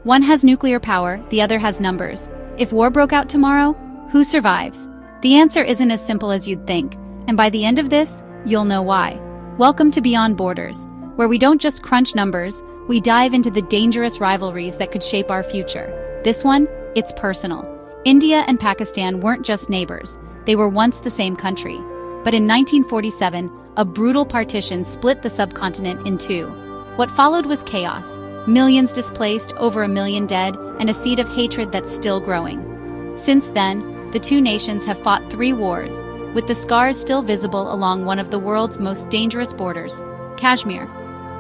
One has nuclear power, the other has numbers. If war broke out tomorrow, who survives? The answer isn't as simple as you'd think, and by the end of this, you'll know why. Welcome to Beyond Borders, where we don't just crunch numbers, we dive into the dangerous rivalries that could shape our future. This one, it's personal. India and Pakistan weren't just neighbors, they were once the same country. But in 1947, a brutal partition split the subcontinent in two. What followed was chaos. Millions displaced, over 1 million dead, and a seed of hatred that's still growing. Since then, the two nations have fought 3 wars, with the scars still visible along one of the world's most dangerous borders, Kashmir.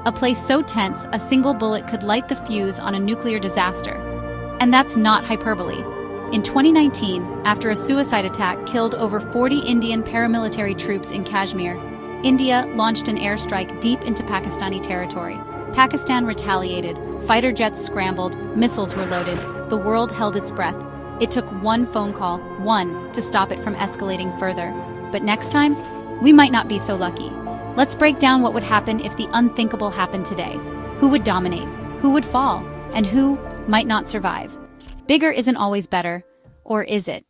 A place so tense a single bullet could light the fuse on a nuclear disaster. And that's not hyperbole. In 2019, after a suicide attack killed over 40 Indian paramilitary troops in Kashmir, India launched an airstrike deep into Pakistani territory. Pakistan retaliated, fighter jets scrambled, missiles were loaded, the world held its breath. It took one phone call, to stop it from escalating further. But next time, we might not be so lucky. Let's break down what would happen if the unthinkable happened today. Who would dominate? Who would fall? And who might not survive? Bigger isn't always better, or is it?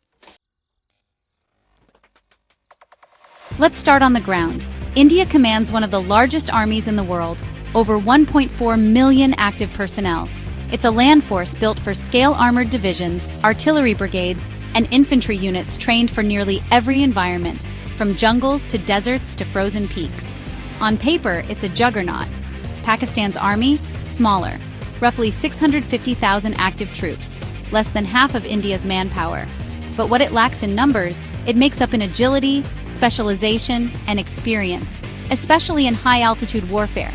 Let's start on the ground. India commands one of the largest armies in the world, over 1.4 million active personnel. It's a land force built for scale-armored divisions, artillery brigades, and infantry units trained for nearly every environment, from jungles to deserts to frozen peaks. On paper, it's a juggernaut. Pakistan's army? Smaller. Roughly 650,000 active troops, less than half of India's manpower. But what it lacks in numbers, it makes up in agility, specialization, and experience, especially in high-altitude warfare.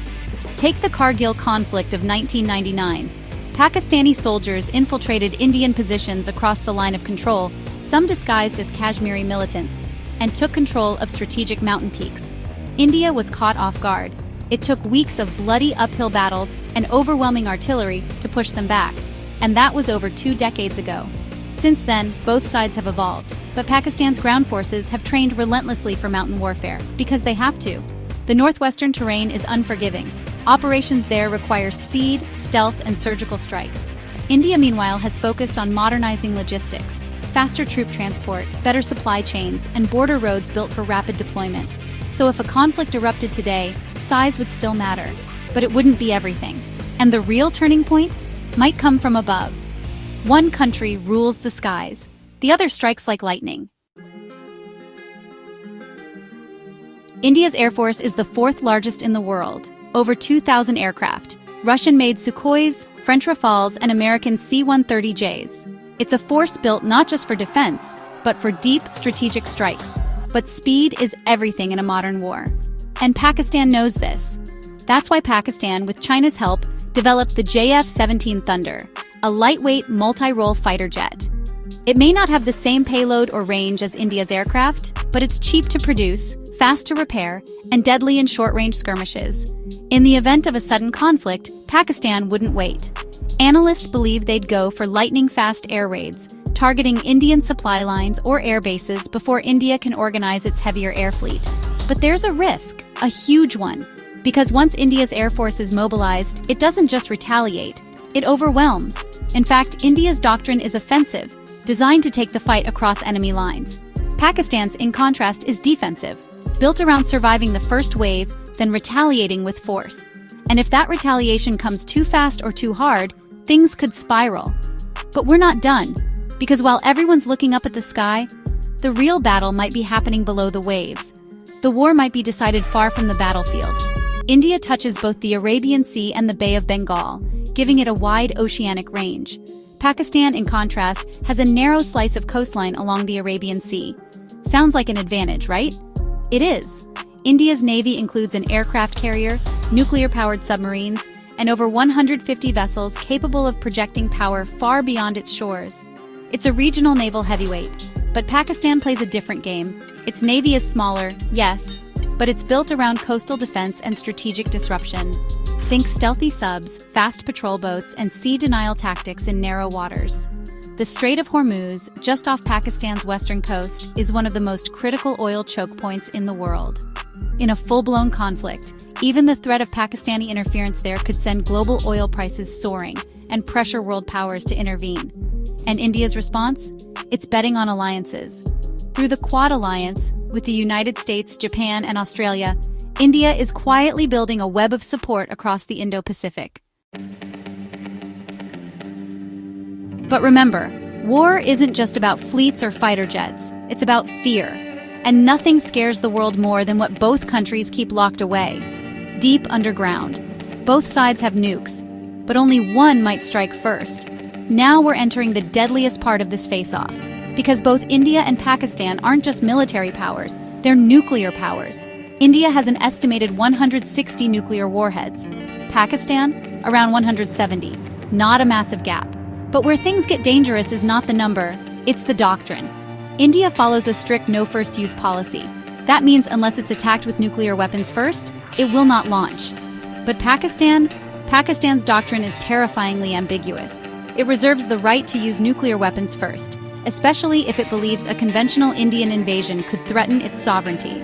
Take the Kargil conflict of 1999. Pakistani soldiers infiltrated Indian positions across the line of control, some disguised as Kashmiri militants, and took control of strategic mountain peaks. India was caught off guard. It took weeks of bloody uphill battles and overwhelming artillery to push them back, and that was over 2 decades ago. Since then, both sides have evolved, but Pakistan's ground forces have trained relentlessly for mountain warfare, because they have to. The northwestern terrain is unforgiving. Operations there require speed, stealth, and surgical strikes. India, meanwhile, has focused on modernizing logistics, faster troop transport, better supply chains, and border roads built for rapid deployment. So if a conflict erupted today, size would still matter, but it wouldn't be everything. And the real turning point might come from above. One country rules the skies, the other strikes like lightning. India's air force is the 4th largest in the world, over 2,000 aircraft, Russian-made Sukhois, French Rafales, and American C-130Js. It's a force built not just for defense, but for deep strategic strikes. But speed is everything in a modern war. And Pakistan knows this. That's why Pakistan, with China's help, developed the JF-17 Thunder, a lightweight multi-role fighter jet. It may not have the same payload or range as India's aircraft, but it's cheap to produce, fast to repair, and deadly in short-range skirmishes. In the event of a sudden conflict, Pakistan wouldn't wait. Analysts believe they'd go for lightning-fast air raids, targeting Indian supply lines or air bases before India can organize its heavier air fleet. But there's a risk, a huge one, because once India's air force is mobilized, it doesn't just retaliate, it overwhelms. In fact, India's doctrine is offensive, designed to take the fight across enemy lines. Pakistan's, in contrast, is defensive, built around surviving the first wave, then retaliating with force. And if that retaliation comes too fast or too hard, things could spiral. But we're not done, because while everyone's looking up at the sky, the real battle might be happening below the waves. The war might be decided far from the battlefield. India touches both the Arabian Sea and the Bay of Bengal, giving it a wide oceanic range. Pakistan, in contrast, has a narrow slice of coastline along the Arabian Sea. Sounds like an advantage, right? It is. India's navy includes an aircraft carrier, nuclear-powered submarines, and over 150 vessels capable of projecting power far beyond its shores. It's a regional naval heavyweight, but Pakistan plays a different game. Its navy is smaller, yes, but it's built around coastal defense and strategic disruption. Think stealthy subs, fast patrol boats, and sea denial tactics in narrow waters. The Strait of Hormuz, just off Pakistan's western coast, is one of the most critical oil choke points in the world. In a full-blown conflict, even the threat of Pakistani interference there could send global oil prices soaring, and pressure world powers to intervene. And India's response? It's betting on alliances. Through the Quad Alliance, with the United States, Japan, and Australia, India is quietly building a web of support across the Indo-Pacific. But remember, war isn't just about fleets or fighter jets. It's about fear. And nothing scares the world more than what both countries keep locked away. Deep underground. Both sides have nukes, but only one might strike first. Now we're entering the deadliest part of this face-off, because both India and Pakistan aren't just military powers, they're nuclear powers. India has an estimated 160 nuclear warheads. Pakistan, around 170. Not a massive gap. But where things get dangerous is not the number, it's the doctrine. India follows a strict no-first-use policy. That means unless it's attacked with nuclear weapons first, it will not launch. But Pakistan's doctrine is terrifyingly ambiguous. It reserves the right to use nuclear weapons first, especially if it believes a conventional Indian invasion could threaten its sovereignty.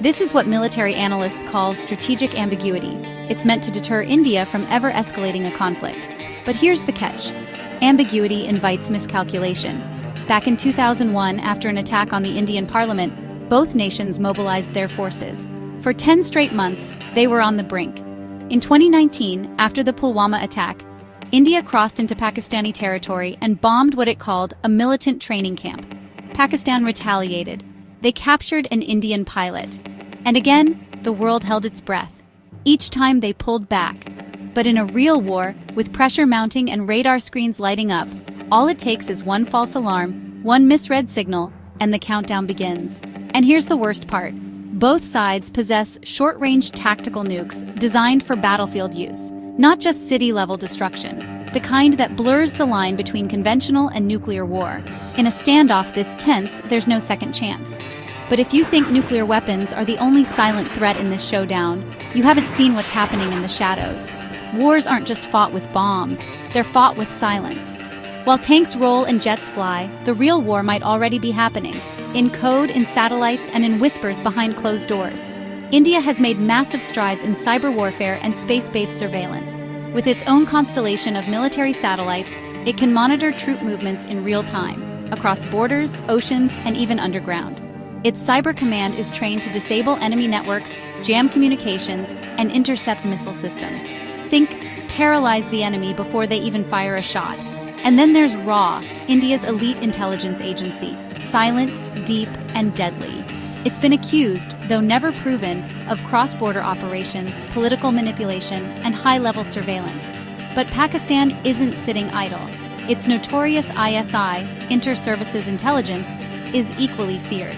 This is what military analysts call strategic ambiguity. It's meant to deter India from ever escalating a conflict. But here's the catch. Ambiguity invites miscalculation. Back in 2001, after an attack on the Indian parliament, both nations mobilized their forces. For 10 straight months, they were on the brink. In 2019, after the Pulwama attack, India crossed into Pakistani territory and bombed what it called a militant training camp. Pakistan retaliated. They captured an Indian pilot. And again, the world held its breath. Each time they pulled back. But in a real war, with pressure mounting and radar screens lighting up, all it takes is one false alarm, one misread signal, and the countdown begins. And here's the worst part. Both sides possess short-range tactical nukes designed for battlefield use, not just city-level destruction, the kind that blurs the line between conventional and nuclear war. In a standoff this tense, there's no second chance. But if you think nuclear weapons are the only silent threat in this showdown, you haven't seen what's happening in the shadows. Wars aren't just fought with bombs, they're fought with silence. While tanks roll and jets fly, the real war might already be happening, in code, in satellites, and in whispers behind closed doors. India has made massive strides in cyber warfare and space-based surveillance. With its own constellation of military satellites, it can monitor troop movements in real time, across borders, oceans, and even underground. Its cyber command is trained to disable enemy networks, jam communications, and intercept missile systems. Think, paralyze the enemy before they even fire a shot. And then there's RAW, India's elite intelligence agency, silent, deep, and deadly. It's been accused, though never proven, of cross-border operations, political manipulation, and high-level surveillance. But Pakistan isn't sitting idle. Its notorious ISI, Inter-Services Intelligence, is equally feared.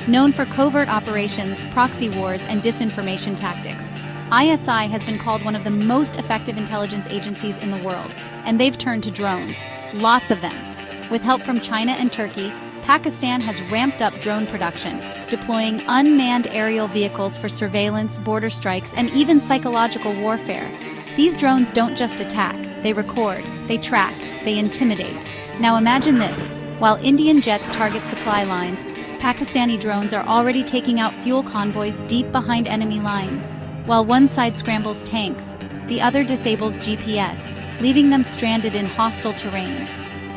Known for covert operations, proxy wars, and disinformation tactics, ISI has been called one of the most effective intelligence agencies in the world, and they've turned to drones, lots of them. With help from China and Turkey, Pakistan has ramped up drone production, deploying unmanned aerial vehicles for surveillance, border strikes, and even psychological warfare. These drones don't just attack, they record, they track, they intimidate. Now imagine this, while Indian jets target supply lines, Pakistani drones are already taking out fuel convoys deep behind enemy lines. While one side scrambles tanks, the other disables GPS, leaving them stranded in hostile terrain.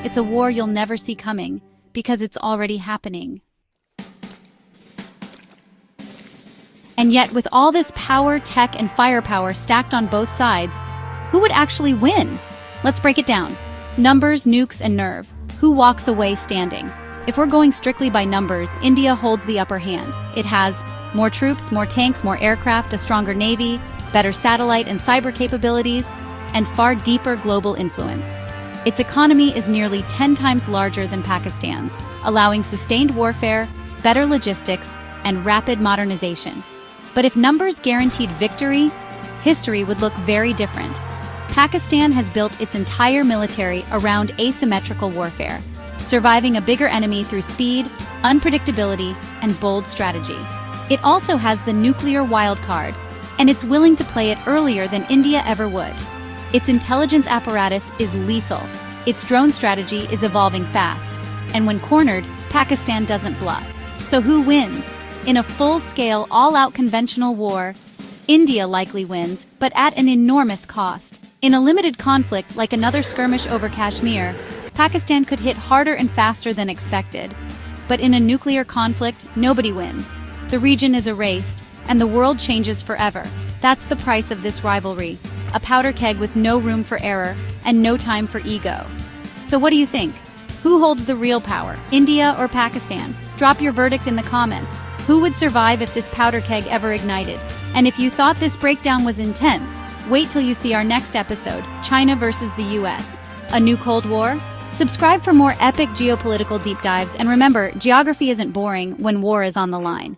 It's a war you'll never see coming, because it's already happening. And yet, with all this power, tech, and firepower stacked on both sides, who would actually win? Let's break it down. Numbers, nukes, and nerve. Who walks away standing? If we're going strictly by numbers, India holds the upper hand. It has more troops, more tanks, more aircraft, a stronger navy, better satellite and cyber capabilities, and far deeper global influence. Its economy is nearly 10 times larger than Pakistan's, allowing sustained warfare, better logistics, and rapid modernization. But if numbers guaranteed victory, history would look very different. Pakistan has built its entire military around asymmetrical warfare, surviving a bigger enemy through speed, unpredictability, and bold strategy. It also has the nuclear wildcard, and it's willing to play it earlier than India ever would. Its intelligence apparatus is lethal. Its drone strategy is evolving fast. And when cornered, Pakistan doesn't bluff. So who wins? In a full-scale, all-out conventional war, India likely wins, but at an enormous cost. In a limited conflict like another skirmish over Kashmir, Pakistan could hit harder and faster than expected. But in a nuclear conflict, nobody wins. The region is erased, and the world changes forever. That's the price of this rivalry. A powder keg with no room for error and no time for ego. So what do you think? Who holds the real power, India or Pakistan? Drop your verdict in the comments. Who would survive if this powder keg ever ignited? And if you thought this breakdown was intense, wait till you see our next episode, China versus the US. A new Cold War? Subscribe for more epic geopolitical deep dives, and remember, geography isn't boring when war is on the line.